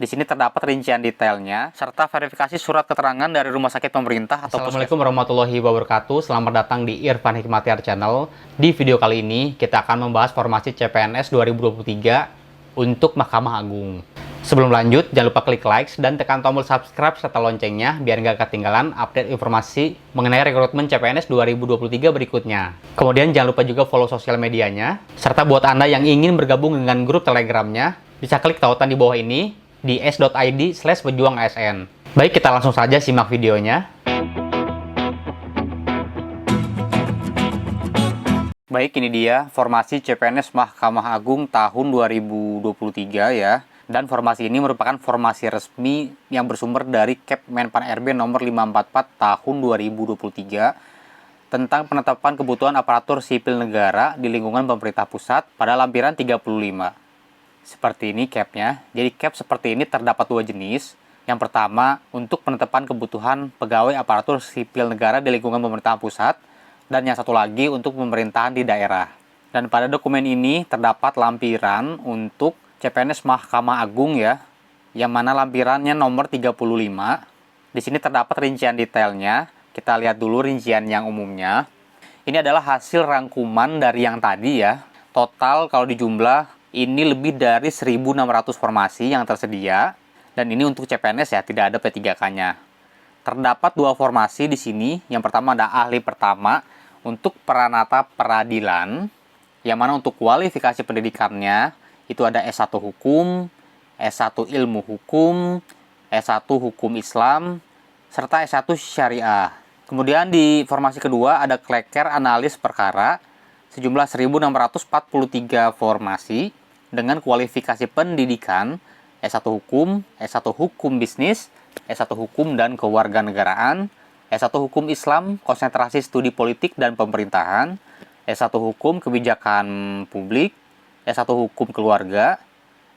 Di sini terdapat rincian detailnya, serta verifikasi surat keterangan dari rumah sakit pemerintah atau Assalamualaikum warahmatullahi wabarakatuh. Selamat datang di Irfan Hikmatyar Channel. Di video kali ini, kita akan membahas formasi CPNS 2023 untuk Mahkamah Agung. Sebelum lanjut, jangan lupa klik like dan tekan tombol subscribe serta loncengnya biar nggak ketinggalan update informasi mengenai rekrutmen CPNS 2023 berikutnya. Kemudian jangan lupa juga follow sosial medianya, serta buat Anda yang ingin bergabung dengan grup Telegramnya, bisa klik tautan di bawah ini di s.id/pejuangasn. Baik, kita langsung saja simak videonya. Baik, ini dia formasi CPNS Mahkamah Agung tahun 2023 ya. Dan formasi ini merupakan formasi resmi yang bersumber dari Kep Menpan RB nomor 544 tahun 2023 tentang penetapan kebutuhan aparatur sipil negara di lingkungan pemerintah pusat pada lampiran 35. Seperti ini capnya. Jadi cap seperti ini terdapat dua jenis. Yang pertama untuk penetapan kebutuhan pegawai aparatur sipil negara di lingkungan pemerintahan pusat, dan yang satu lagi untuk pemerintahan di daerah. Dan pada dokumen ini terdapat lampiran untuk CPNS Mahkamah Agung ya, yang mana lampirannya nomor 35. Di sini terdapat rincian detailnya. Kita lihat dulu rincian yang umumnya. Ini adalah hasil rangkuman dari yang tadi ya. Total kalau dijumlah ini lebih dari 1.600 formasi yang tersedia, dan ini untuk CPNS ya, tidak ada P3K-nya. Terdapat dua formasi di sini. Yang pertama ada ahli pertama untuk Pranata Peradilan, yang mana untuk kualifikasi pendidikannya itu ada S1 Hukum, S1 Ilmu Hukum, S1 Hukum Islam, serta S1 Syariah. Kemudian di formasi kedua ada Kleker Analis Perkara, sejumlah 1.643 formasi dengan kualifikasi pendidikan S1 Hukum, S1 Hukum Bisnis, S1 Hukum dan Kewarganegaraan, S1 Hukum Islam, Konsentrasi Studi Politik dan Pemerintahan, S1 Hukum Kebijakan Publik, S1 Hukum Keluarga,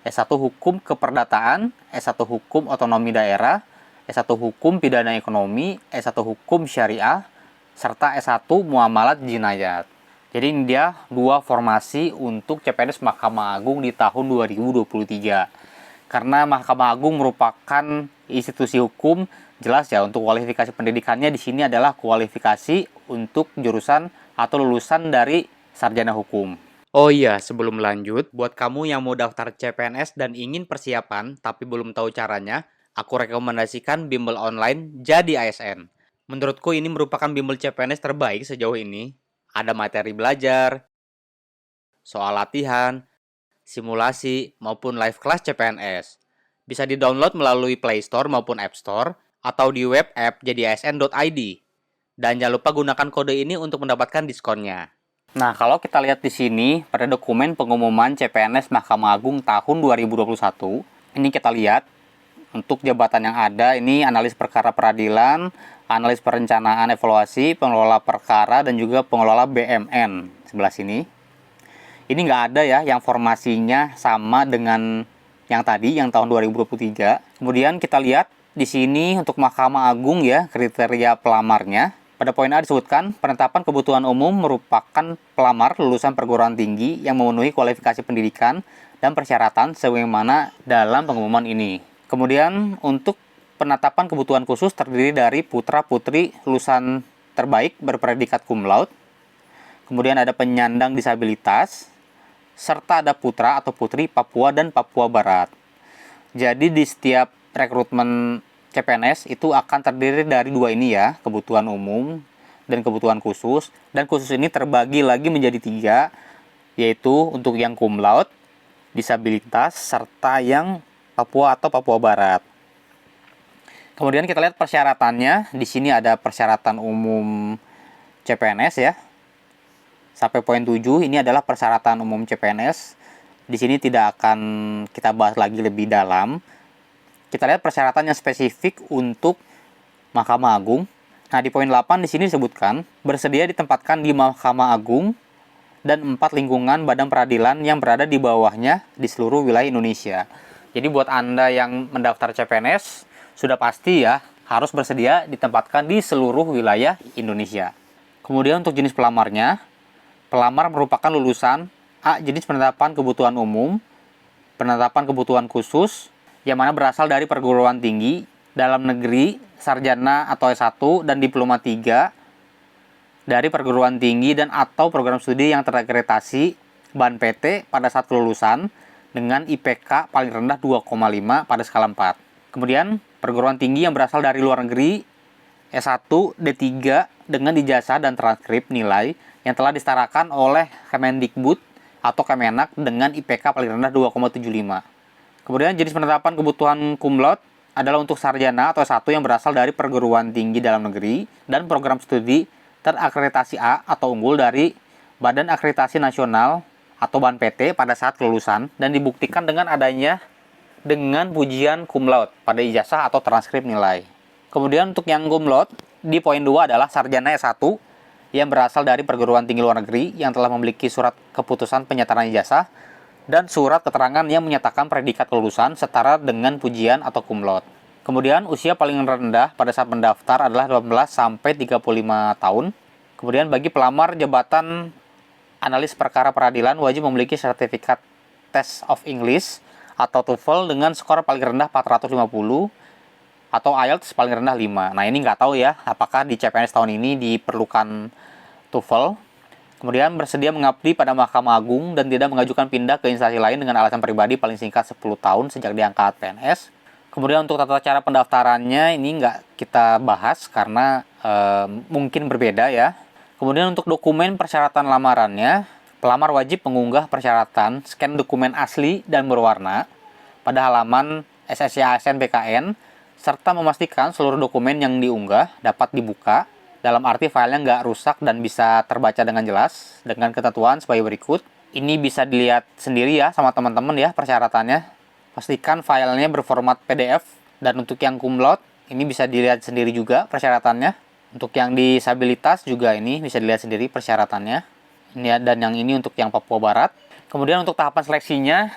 S1 Hukum Keperdataan, S1 Hukum Otonomi Daerah, S1 Hukum Pidana Ekonomi, S1 Hukum Syariah, serta S1 Muamalat Jinayat. Jadi ini dia dua formasi untuk CPNS Mahkamah Agung di tahun 2023. Karena Mahkamah Agung merupakan institusi hukum, jelas ya untuk kualifikasi pendidikannya di sini adalah kualifikasi untuk jurusan atau lulusan dari sarjana hukum. Oh iya, sebelum lanjut, buat kamu yang mau daftar CPNS dan ingin persiapan tapi belum tahu caranya, aku rekomendasikan bimbel online Jadi ASN. Menurutku ini merupakan bimbel CPNS terbaik sejauh ini. Ada materi belajar, soal latihan, simulasi, maupun live class CPNS. Bisa di-download melalui Play Store maupun App Store, atau di web app jadiasn.id. Dan jangan lupa gunakan kode ini untuk mendapatkan diskonnya. Nah, kalau kita lihat di sini pada dokumen pengumuman CPNS Mahkamah Agung tahun 2021, ini kita lihat untuk jabatan yang ada ini analis perkara peradilan, analis perencanaan evaluasi, pengelola perkara, dan juga pengelola BMN sebelah sini. Ini nggak ada ya yang formasinya sama dengan yang tadi, yang tahun 2023. Kemudian kita lihat di sini untuk Mahkamah Agung ya, kriteria pelamarnya. Pada poin A disebutkan, penetapan kebutuhan umum merupakan pelamar lulusan perguruan tinggi yang memenuhi kualifikasi pendidikan dan persyaratan sebagaimana dalam pengumuman ini. Kemudian untuk penetapan kebutuhan khusus terdiri dari putra-putri lulusan terbaik berpredikat cum laude. Kemudian ada penyandang disabilitas, serta ada putra atau putri Papua dan Papua Barat. Jadi di setiap rekrutmen CPNS itu akan terdiri dari dua ini ya, kebutuhan umum dan kebutuhan khusus. Dan khusus ini terbagi lagi menjadi tiga, yaitu untuk yang cum laude, disabilitas, serta yang Papua atau Papua Barat. Kemudian kita lihat persyaratannya. Di sini ada persyaratan umum CPNS ya. Sampai poin 7 ini adalah persyaratan umum CPNS. Di sini tidak akan kita bahas lagi lebih dalam. Kita lihat persyaratan yang spesifik untuk Mahkamah Agung. Nah, di poin 8 di sini disebutkan bersedia ditempatkan di Mahkamah Agung dan 4 lingkungan badan peradilan yang berada di bawahnya di seluruh wilayah Indonesia. Jadi buat Anda yang mendaftar CPNS, sudah pasti ya harus bersedia ditempatkan di seluruh wilayah Indonesia. Kemudian untuk jenis pelamarnya, pelamar merupakan lulusan A. Jenis penetapan kebutuhan umum, penetapan kebutuhan khusus, yang mana berasal dari perguruan tinggi, dalam negeri, sarjana atau S1, dan diploma 3 dari perguruan tinggi dan atau program studi yang terakreditasi BAN PT pada saat kelulusan dengan IPK paling rendah 2,5 pada skala 4. Kemudian perguruan tinggi yang berasal dari luar negeri, S1, D3 dengan ijazah dan transkrip nilai yang telah disetarakan oleh Kemendikbud atau Kemenak dengan IPK paling rendah 2,75. Kemudian jenis penetapan kebutuhan cum laude adalah untuk sarjana atau S1 yang berasal dari perguruan tinggi dalam negeri dan program studi terakreditasi A atau unggul dari Badan Akreditasi Nasional atau BAN PT pada saat kelulusan dan dibuktikan dengan pujian cum laude pada ijazah atau transkrip nilai. Kemudian untuk yang cum laude di poin 2 adalah sarjana S1 yang berasal dari perguruan tinggi luar negeri yang telah memiliki surat keputusan penyataan ijazah dan surat keterangan yang menyatakan predikat kelulusan setara dengan pujian atau cum laude. Kemudian usia paling rendah pada saat mendaftar adalah 18 sampai 35 tahun. Kemudian bagi pelamar jabatan analis perkara peradilan wajib memiliki sertifikat Test of English atau TOEFL dengan skor paling rendah 450 atau IELTS paling rendah 5. Nah, ini nggak tahu ya apakah di CPNS tahun ini diperlukan TOEFL. Kemudian bersedia mengabdi pada Mahkamah Agung dan tidak mengajukan pindah ke instansi lain dengan alasan pribadi paling singkat 10 tahun sejak diangkat PNS. Kemudian untuk tata cara pendaftarannya ini nggak kita bahas karena mungkin berbeda ya. Kemudian untuk dokumen persyaratan lamarannya, pelamar wajib mengunggah persyaratan scan dokumen asli dan berwarna pada halaman SSC ASN BKN serta memastikan seluruh dokumen yang diunggah dapat dibuka dalam arti filenya nggak rusak dan bisa terbaca dengan jelas dengan ketentuan sebagai berikut. Ini bisa dilihat sendiri ya sama teman-teman ya persyaratannya. Pastikan filenya berformat PDF dan untuk yang cum laude ini bisa dilihat sendiri juga persyaratannya. Untuk yang disabilitas juga ini bisa dilihat sendiri persyaratannya. Ini dan yang ini untuk yang Papua Barat. Kemudian untuk tahapan seleksinya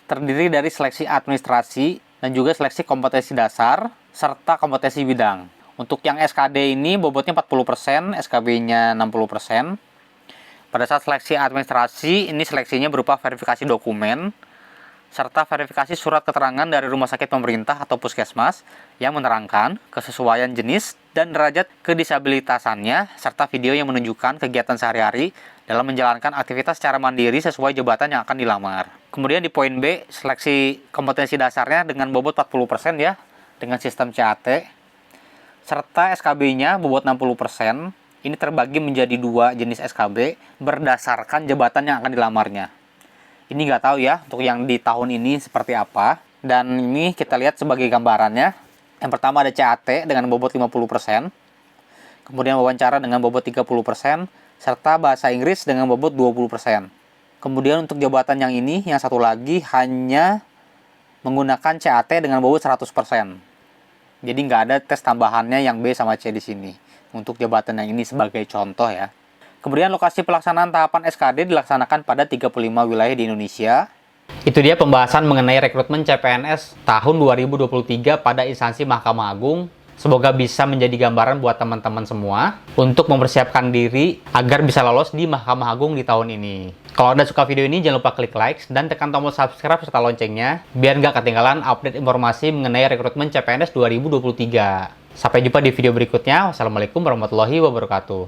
terdiri dari seleksi administrasi dan juga seleksi kompetensi dasar serta kompetensi bidang. Untuk yang SKD ini bobotnya 40%, SKB-nya 60%. Pada saat seleksi administrasi, ini seleksinya berupa verifikasi dokumen, serta verifikasi surat keterangan dari rumah sakit pemerintah atau puskesmas yang menerangkan kesesuaian jenis dan derajat kedisabilitasannya, serta video yang menunjukkan kegiatan sehari-hari dalam menjalankan aktivitas secara mandiri sesuai jabatan yang akan dilamar. Kemudian di poin B, seleksi kompetensi dasarnya dengan bobot 40% ya, dengan sistem CAT, serta SKB-nya bobot 60%. Ini terbagi menjadi 2 jenis SKB berdasarkan jabatan yang akan dilamarnya. Ini nggak tahu ya untuk yang di tahun ini seperti apa. Dan ini kita lihat sebagai gambarannya. Yang pertama ada CAT dengan bobot 50%. Kemudian wawancara dengan bobot 30%. Serta bahasa Inggris dengan bobot 20%. Kemudian untuk jabatan yang ini, yang satu lagi hanya menggunakan CAT dengan bobot 100%. Jadi nggak ada tes tambahannya yang B sama C di sini. Untuk jabatan yang ini sebagai contoh ya. Kemudian lokasi pelaksanaan tahapan SKD dilaksanakan pada 35 wilayah di Indonesia. Itu dia pembahasan mengenai rekrutmen CPNS tahun 2023 pada instansi Mahkamah Agung. Semoga bisa menjadi gambaran buat teman-teman semua untuk mempersiapkan diri agar bisa lolos di Mahkamah Agung di tahun ini. Kalau Anda suka video ini, jangan lupa klik like dan tekan tombol subscribe serta loncengnya biar nggak ketinggalan update informasi mengenai rekrutmen CPNS 2023. Sampai jumpa di video berikutnya. Wassalamualaikum warahmatullahi wabarakatuh.